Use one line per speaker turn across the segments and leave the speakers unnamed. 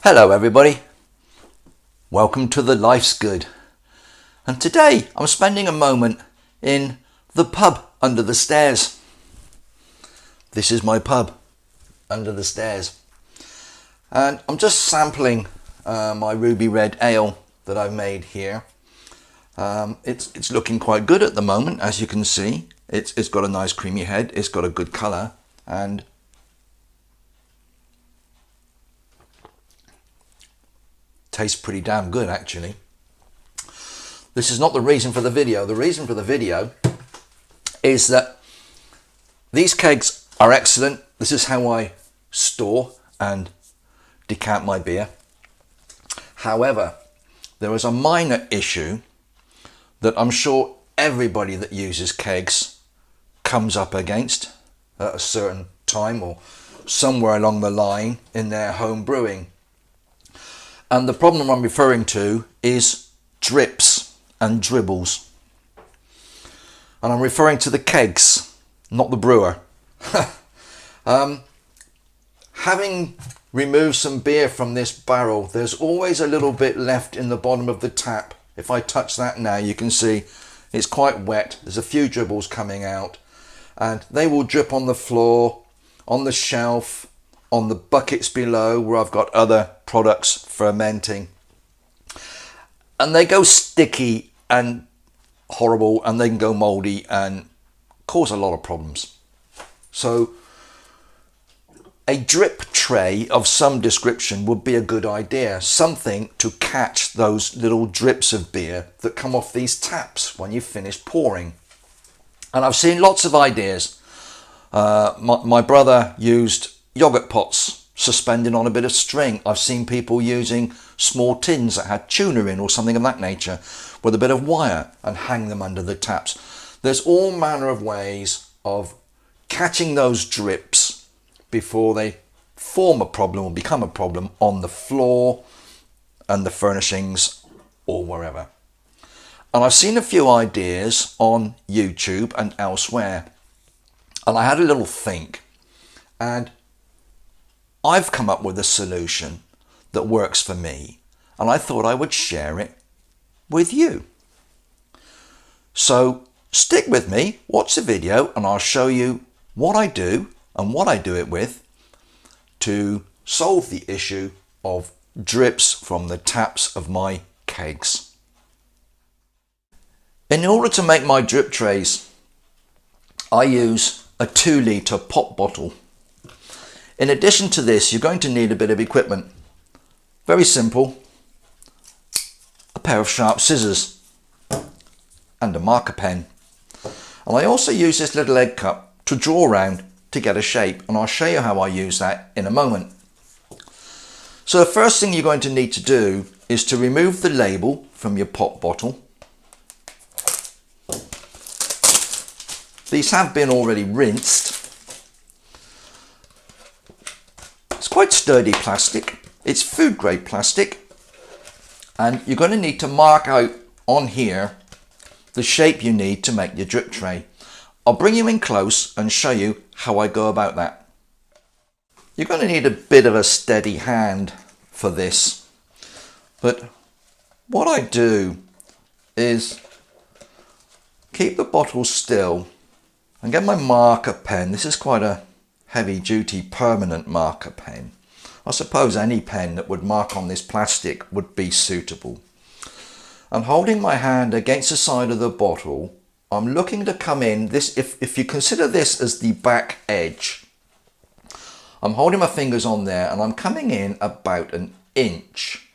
Hello everybody, welcome to the Life's Good, and today I'm spending a moment in the pub under the stairs. This is my pub under the stairs, and I'm just sampling my ruby red ale that I've made here. It's looking quite good at the moment, as you can see. It's got a nice creamy head, it's got a good colour, and tastes pretty damn good actually. This is not the reason for the video. The reason for the video is that these kegs are excellent. This is how I store and decant my beer. However, there is a minor issue that I'm sure everybody that uses kegs comes up against at a certain time or somewhere along the line in their home brewing. And the problem I'm referring to is drips and dribbles. And I'm referring to the kegs, not the brewer. Having removed some beer from this barrel, there's always a little bit left in the bottom of the tap. If I touch that now, you can see it's quite wet. There's a few dribbles coming out, and they will drip on the floor, on the shelf, on the buckets below where I've got other products fermenting, and they go sticky and horrible, and they can go moldy and cause a lot of problems. So a drip tray of some description would be a good idea, something to catch those little drips of beer that come off these taps when you finish pouring. And I've seen lots of ideas. My brother used yogurt pots suspended on a bit of string. I've seen people using small tins that had tuna in or something of that nature with a bit of wire and hang them under the taps. There's all manner of ways of catching those drips before they form a problem or become a problem on the floor and the furnishings or wherever. And I've seen a few ideas on YouTube and elsewhere, and I had a little think, and I've come up with a solution that works for me, and I thought I would share it with you. So stick with me, watch the video, and I'll show you what I do and what I do it with to solve the issue of drips from the taps of my kegs. In order to make my drip trays, I use a 2-litre pop bottle. In addition to this, you're going to need a bit of equipment. Very simple. A pair of sharp scissors and a marker pen. And I also use this little egg cup to draw around to get a shape, and I'll show you how I use that in a moment. So the first thing you're going to need to do is to remove the label from your pop bottle. These have been already rinsed. It's quite sturdy plastic. It's food grade plastic, and you're going to need to mark out on here the shape you need to make your drip tray. I'll bring you in close and show you how I go about that. You're going to need a bit of a steady hand for this, but what I do is keep the bottle still and get my marker pen. This is quite a heavy duty permanent marker pen. I suppose any pen that would mark on this plastic would be suitable. And holding my hand against the side of the bottle, I'm looking to come in this, if you consider this as the back edge, I'm holding my fingers on there and I'm coming in about 1 inch,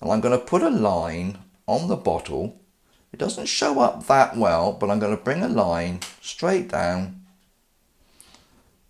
and I'm going to put a line on the bottle. It doesn't show up that well, but I'm going to bring a line straight down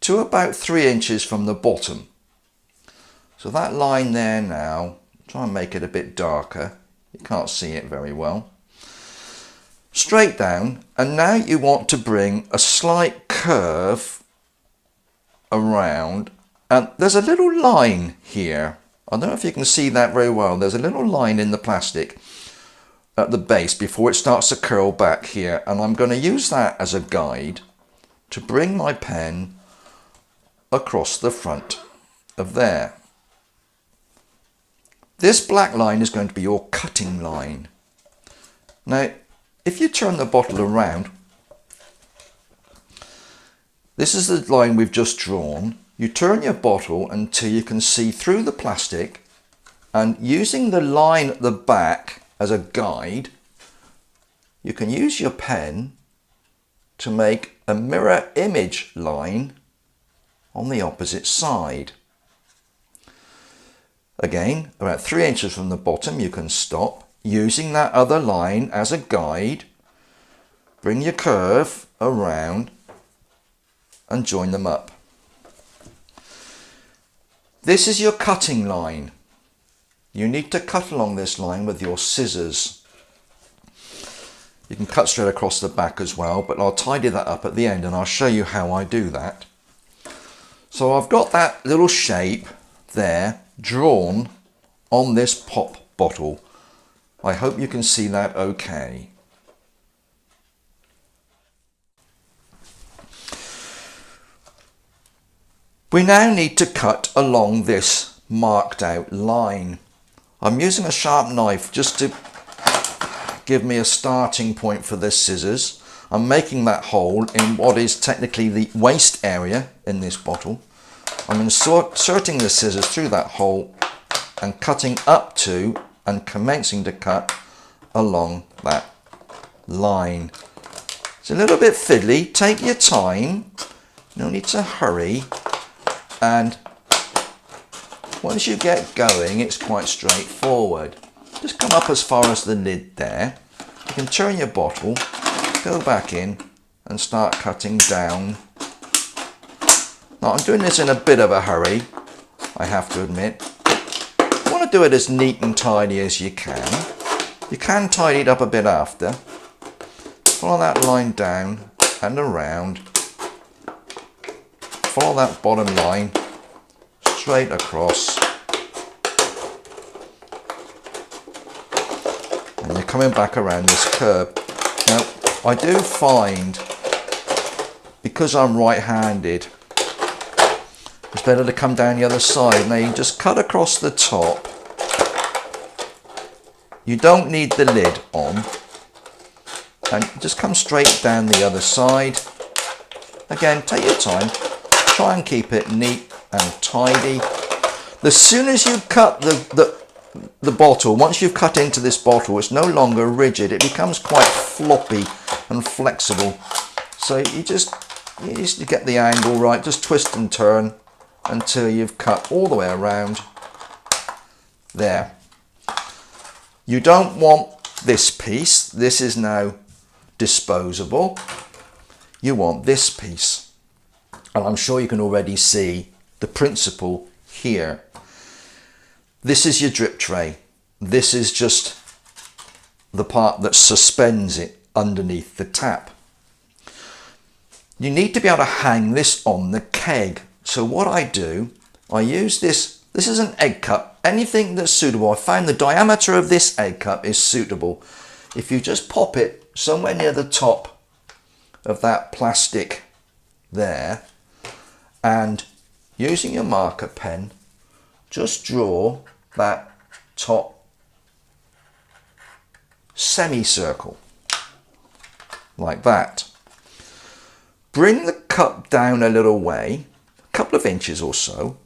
to about 3 inches from the bottom. So that line there now, try and make it a bit darker. You can't see it very well. Straight down, and now you want to bring a slight curve around, and there's a little line here. I don't know if you can see that very well. There's a little line in the plastic at the base before it starts to curl back here, and I'm going to use that as a guide to bring my pen across the front of there. This black line is going to be your cutting line. Now, if you turn the bottle around, this is the line we've just drawn. You turn your bottle until you can see through the plastic, and using the line at the back as a guide, you can use your pen to make a mirror image line on the opposite side. Again, about 3 inches from the bottom, you can stop. Using that other line as a guide, bring your curve around and join them up. This is your cutting line. You need to cut along this line with your scissors. You can cut straight across the back as well, but I'll tidy that up at the end and I'll show you how I do that. So I've got that little shape there drawn on this pop bottle. I hope you can see that okay. We now need to cut along this marked out line. I'm using a sharp knife just to give me a starting point for this scissors. I'm making that hole in what is technically the waste area in this bottle. I'm inserting the scissors through that hole and cutting up to and commencing to cut along that line. It's a little bit fiddly, take your time, no need to hurry, and once you get going it's quite straightforward. Just come up as far as the lid there. You can turn your bottle, go back in and start cutting down. Now I'm doing this in a bit of a hurry, I have to admit. You want to do it as neat and tidy as you can. You can tidy it up a bit after. Follow that line down and around. Follow that bottom line straight across. And you're coming back around this curve. Now I do find, because I'm right-handed, it's better to come down the other side. Now you just cut across the top. You don't need the lid on. And just come straight down the other side. Again, take your time. Try and keep it neat and tidy. As soon as you cut the bottle, once you've cut into this bottle, it's no longer rigid. It becomes quite floppy and flexible. So you just get the angle right. Just twist and turn until you've cut all the way around there. You don't want this piece. This is now disposable. You want this piece. And I'm sure you can already see the principle here. This is your drip tray. This is just the part that suspends it underneath the tap. You need to be able to hang this on the keg. So what I do, I use this is an egg cup, anything that's suitable. I found the diameter of this egg cup is suitable. If you just pop it somewhere near the top of that plastic there, and using your marker pen, just draw that top semicircle, like that. Bring the cup down a little way, a couple of inches or so,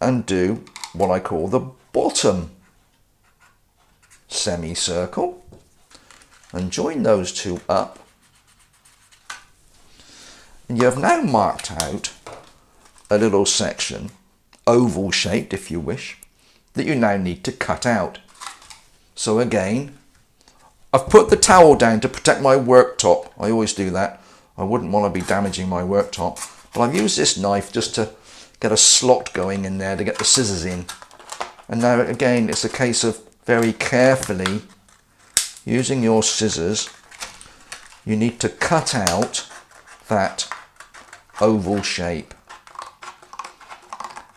and do what I call the bottom semicircle, and join those two up. And you have now marked out a little section, oval shaped if you wish, that you now need to cut out. So again, I've put the towel down to protect my worktop. I always do that. I wouldn't want to be damaging my worktop, but I've used this knife just to get a slot going in there to get the scissors in. And now again, it's a case of very carefully using your scissors. You need to cut out that oval shape.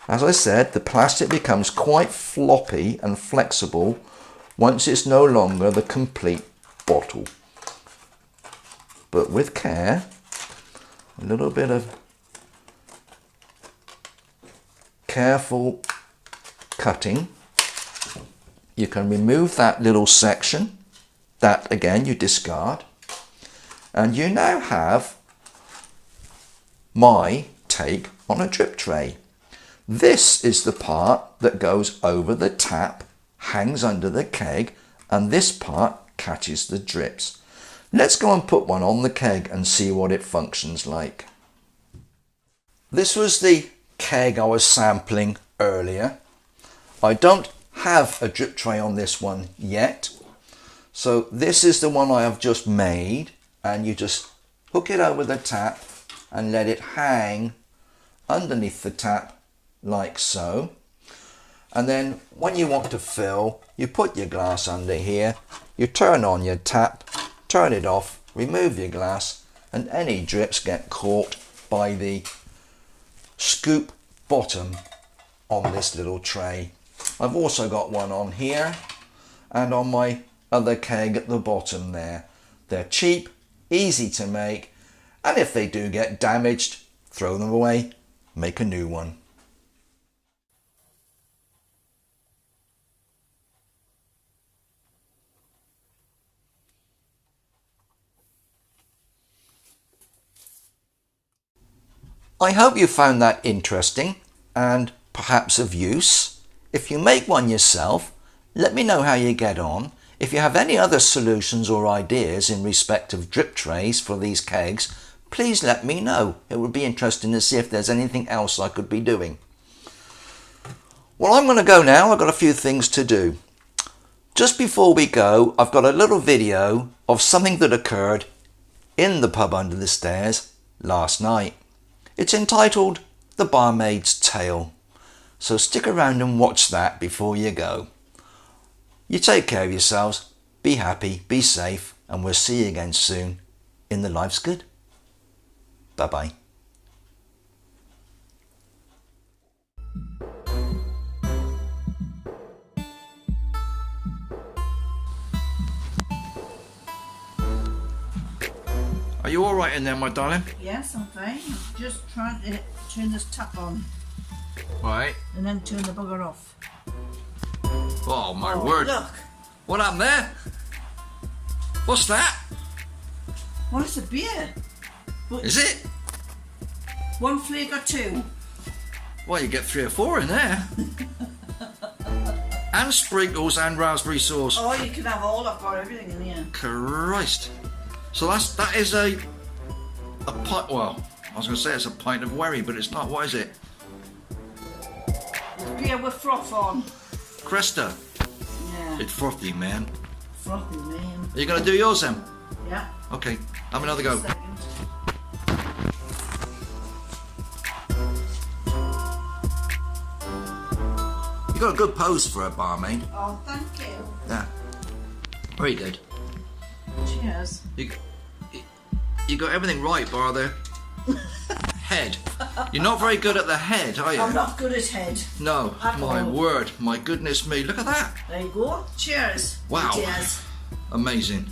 As I said, the plastic becomes quite floppy and flexible once it's no longer the complete bottle. But with care, a little bit of careful cutting, you can remove that little section. That again you discard. And you now have my take on a drip tray. This is the part that goes over the tap, hangs under the keg, and this part catches the drips. Let's go and put one on the keg and see what it functions like. This was the keg I was sampling earlier. I don't have a drip tray on this one yet. So this is the one I have just made, and you just hook it over the tap and let it hang underneath the tap like so. And then when you want to fill, you put your glass under here, you turn on your tap, turn it off, remove your glass, and any drips get caught by the scoop bottom on this little tray. I've also got one on here and on my other keg at the bottom there. They're cheap, easy to make, and if they do get damaged, throw them away, make a new one. I hope you found that interesting and perhaps of use. If you make one yourself, let me know how you get on. If you have any other solutions or ideas in respect of drip trays for these kegs, please let me know. It would be interesting to see if there's anything else I could be doing. Well, I'm going to go now. I've got a few things to do. Just before we go, I've got a little video of something that occurred in the pub under the stairs last night. It's entitled The Barmaid's Tale. So stick around and watch that before you go. You take care of yourselves, be happy, be safe, and we'll see you again soon in the Life's Good. Bye-bye. Are you all right in there, my darling?
Yes, I'm fine. I'm just trying to turn this tap on.
Right.
And then turn the bugger off.
Oh, my word.
Look.
What happened there? What's that?
Well, it's a beer. But
Is it?
one flake or two.
Well, you get 3 or 4 in there. And sprinkles and raspberry sauce.
Oh, you can have all. I've got everything in here.
Christ. So that is a pint. Well, I was going to say it's a pint of wherry, but it's not. What is it?
It's beer with froth on.
Cresta.
Yeah.
It's frothy, man.
Frothy, man.
Are you going to do yours then?
Yeah.
Okay. Have another go.
Second.
You got a good pose for a barmaid.
Oh, thank you.
Yeah. Very good.
Cheers.
You got everything right, bar the head. You're not very good at the head, are you?
I'm not good at head.
No.
At
My
all.
word. My goodness me. Look at that.
There you go. Cheers.
Wow.
Cheers.
Amazing.